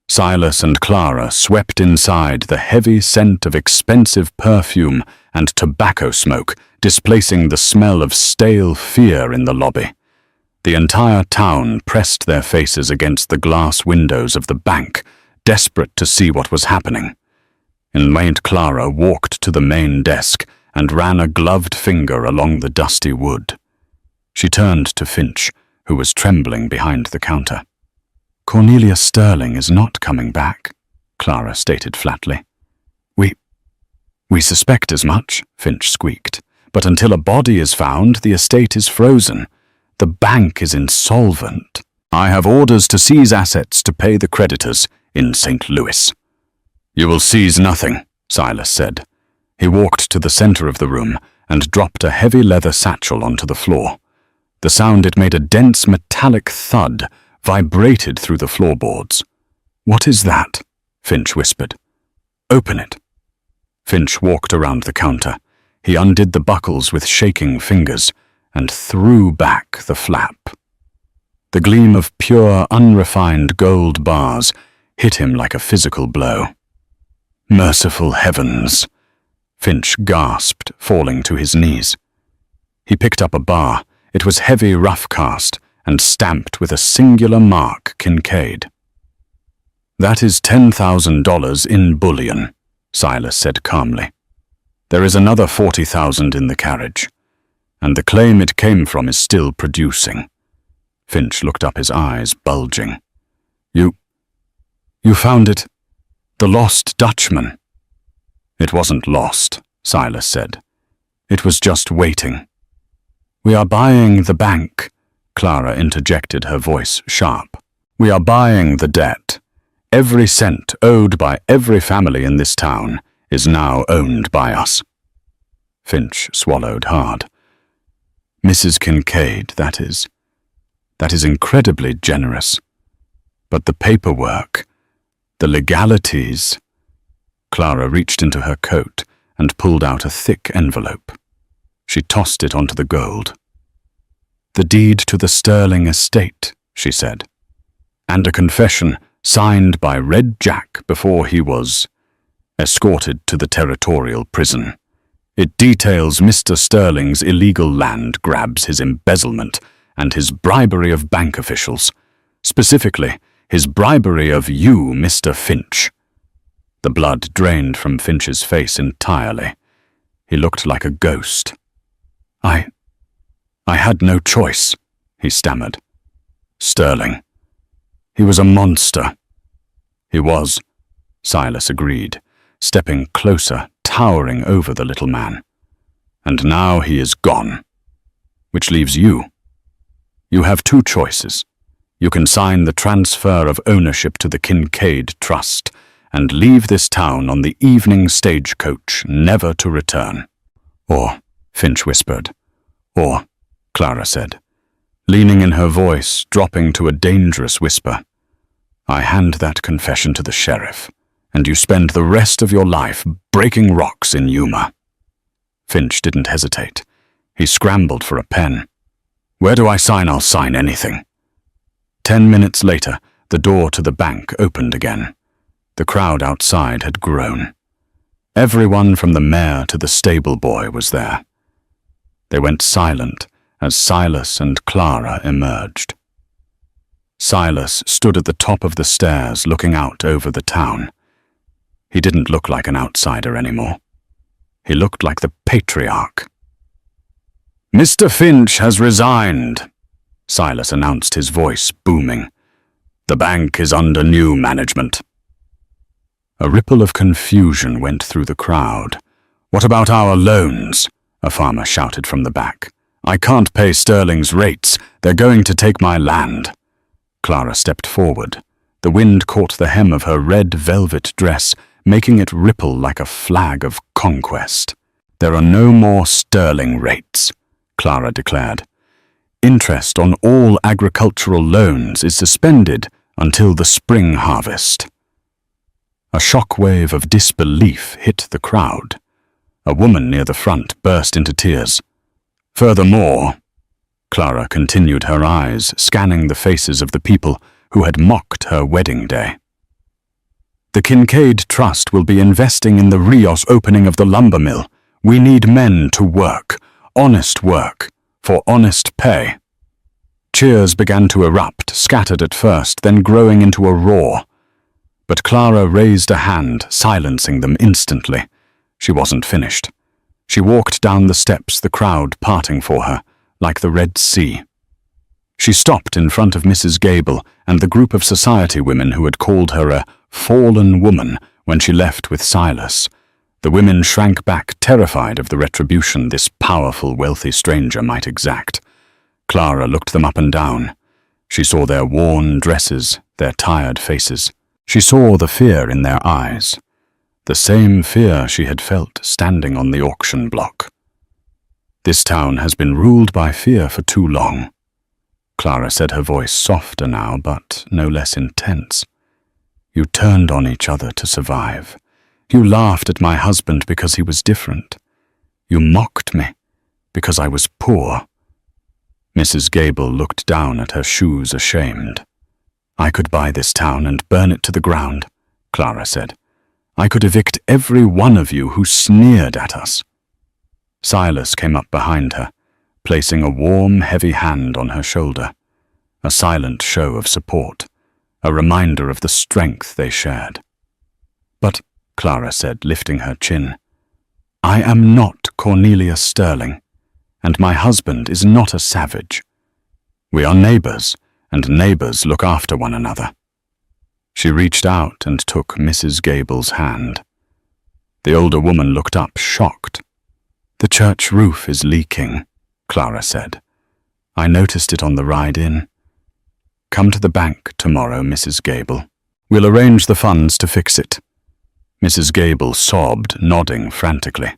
Silas and Clara swept inside, the heavy scent of expensive perfume and tobacco smoke displacing the smell of stale fear in the lobby. The entire town pressed their faces against the glass windows of the bank, desperate to see what was happening. Enraged Clara walked to the main desk and ran a gloved finger along the dusty wood. She turned to Finch, who was trembling behind the counter. Cornelia Sterling is not coming back, Clara stated flatly. We suspect as much, Finch squeaked, but until a body is found, the estate is frozen. The bank is insolvent. I have orders to seize assets to pay the creditors in St. Louis. You will seize nothing, Silas said. He walked to the center of the room and dropped a heavy leather satchel onto the floor. The sound it made, a dense metallic thud, vibrated through the floorboards. What is that? Finch whispered. Open it. Finch walked around the counter. He undid the buckles with shaking fingers and threw back the flap. The gleam of pure, unrefined gold bars hit him like a physical blow. Merciful heavens! Finch gasped, falling to his knees. He picked up a bar. It was heavy rough cast and stamped with a singular mark, Kincaid. That is $10,000 in bullion, Silas said calmly. There is another $40,000 in the carriage, and the claim it came from is still producing. Finch looked up, his eyes bulging. You found it? The lost Dutchman? It wasn't lost, Silas said. It was just waiting. We are buying the bank, Clara interjected, her voice sharp. We are buying the debt. Every cent owed by every family in this town is now owned by us. Finch swallowed hard. Mrs. Kincaid, that is incredibly generous. But the paperwork, the legalities... Clara reached into her coat and pulled out a thick envelope. She tossed it onto the gold. The deed to the Sterling estate, she said, and a confession signed by Red Jack before he was escorted to the territorial prison. It details Mr. Sterling's illegal land grabs, his embezzlement, and his bribery of bank officials, specifically his bribery of you, Mr. Finch. The blood drained from Finch's face entirely. He looked like a ghost. I had no choice, he stammered. Sterling. He was a monster. He was, Silas agreed, stepping closer, towering over the little man. And now he is gone. Which leaves you. You have two choices. You can sign the transfer of ownership to the Kincaid Trust and leave this town on the evening stagecoach, never to return. Or, Finch whispered. Or, Clara said, leaning in her voice, dropping to a dangerous whisper. I hand that confession to the sheriff, and you spend the rest of your life breaking rocks in Yuma. Finch didn't hesitate. He scrambled for a pen. Where do I sign? I'll sign anything. 10 minutes later, the door to the bank opened again. The crowd outside had grown. Everyone from the mayor to the stable boy was there. They went silent as Silas and Clara emerged. Silas stood at the top of the stairs looking out over the town. He didn't look like an outsider anymore. He looked like the patriarch. Mr. Finch has resigned, Silas announced, his voice booming. The bank is under new management. A ripple of confusion went through the crowd. What about our loans? A farmer shouted from the back. I can't pay Sterling's rates. They're going to take my land. Clara stepped forward. The wind caught the hem of her red velvet dress, making it ripple like a flag of conquest. "There are no more sterling rates," Clara declared. "Interest on all agricultural loans is suspended until the spring harvest." A shockwave of disbelief hit the crowd. A woman near the front burst into tears. "Furthermore," Clara continued, her eyes scanning the faces of the people who had mocked her wedding day, "the Kincaid Trust will be investing in the Rios opening of the lumber mill. We need men to work, for honest pay." Cheers began to erupt, scattered at first, then growing into a roar. But Clara raised a hand, silencing them instantly. She wasn't finished. She walked down the steps, the crowd parting for her, like the Red Sea. She stopped in front of Mrs. Gable and the group of society women who had called her a fallen woman when she left with Silas. The women shrank back, terrified of the retribution this powerful, wealthy stranger might exact. Clara looked them up and down. She saw their worn dresses, their tired faces. She saw the fear in their eyes, the same fear she had felt standing on the auction block. "This town has been ruled by fear for too long," Clara said, her voice softer now, but no less intense. "You turned on each other to survive. You laughed at my husband because he was different. You mocked me because I was poor." Mrs. Gable looked down at her shoes, ashamed. "I could buy this town and burn it to the ground," Clara said. "I could evict every one of you who sneered at us." Silas came up behind her, placing a warm, heavy hand on her shoulder, a silent show of support, a reminder of the strength they shared. "But," Clara said, lifting her chin, "I am not Cornelia Sterling, and my husband is not a savage. We are neighbors, and neighbors look after one another." She reached out and took Mrs. Gable's hand. The older woman looked up, shocked. "The church roof is leaking," Clara said. "I noticed it on the ride in. Come to the bank tomorrow, Mrs. Gable. We'll arrange the funds to fix it." Mrs. Gable sobbed, nodding frantically.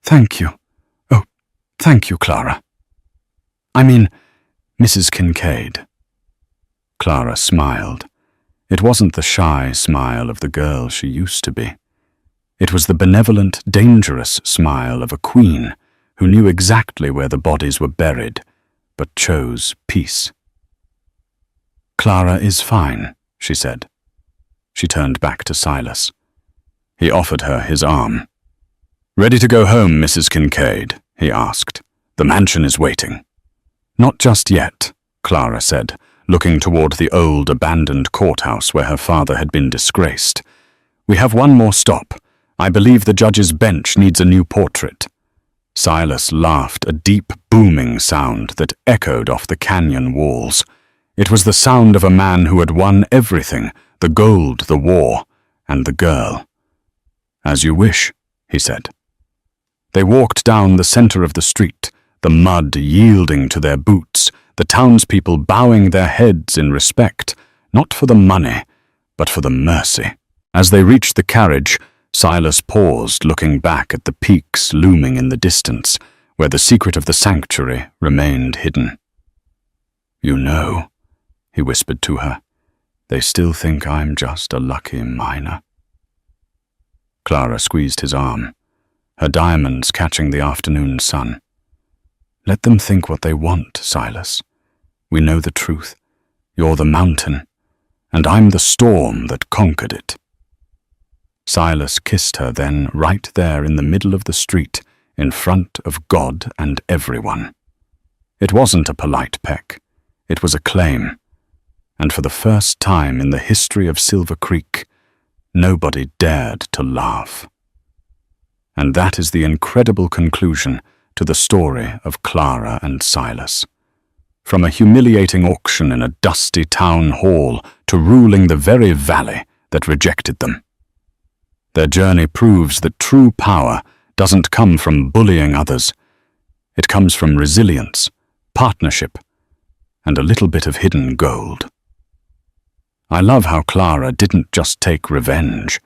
"Thank you. Oh, thank you, Clara. I mean, Mrs. Kincaid." Clara smiled. It wasn't the shy smile of the girl she used to be. It was the benevolent, dangerous smile of a queen who knew exactly where the bodies were buried, but chose peace. "Clara is fine," she said. She turned back to Silas. He offered her his arm. "Ready to go home, Mrs. Kincaid?" he asked. "The mansion is waiting." "Not just yet," Clara said, looking toward the old, abandoned courthouse where her father had been disgraced. "We have one more stop. I believe the judge's bench needs a new portrait." Silas laughed, a deep, booming sound that echoed off the canyon walls. It was the sound of a man who had won everything, the gold, the war, and the girl. "As you wish," he said. They walked down the center of the street, the mud yielding to their boots, the townspeople bowing their heads in respect, not for the money, but for the mercy. As they reached the carriage, Silas paused, looking back at the peaks looming in the distance, where the secret of the sanctuary remained hidden. "You know," he whispered to her, "they still think I'm just a lucky miner." Clara squeezed his arm, her diamonds catching the afternoon sun. "Let them think what they want, Silas. We know the truth. You're the mountain, and I'm the storm that conquered it." Silas kissed her then, right there in the middle of the street, in front of God and everyone. It wasn't a polite peck. It was a claim. And for the first time in the history of Silver Creek, nobody dared to laugh. And that is the incredible conclusion to the story of Clara and Silas. From a humiliating auction in a dusty town hall to ruling the very valley that rejected them. Their journey proves that true power doesn't come from bullying others. It comes from resilience, partnership, and a little bit of hidden gold. I love how Clara didn't just take revenge.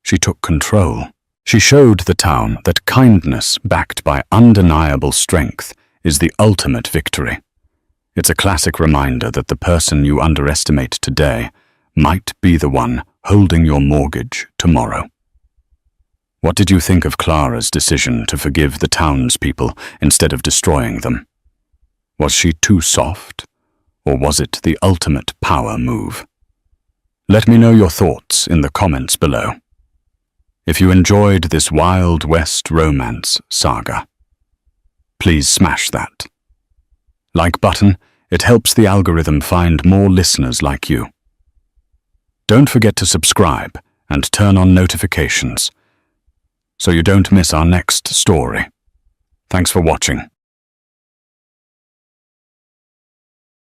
She took control. She showed the town that kindness backed by undeniable strength is the ultimate victory. It's a classic reminder that the person you underestimate today might be the one holding your mortgage tomorrow. What did you think of Clara's decision to forgive the townspeople instead of destroying them? Was she too soft, or was it the ultimate power move? Let me know your thoughts in the comments below. If you enjoyed this Wild West romance saga, please smash that like button. It helps the algorithm find more listeners like you. Don't forget to subscribe and turn on notifications so you don't miss our next story. Thanks for watching.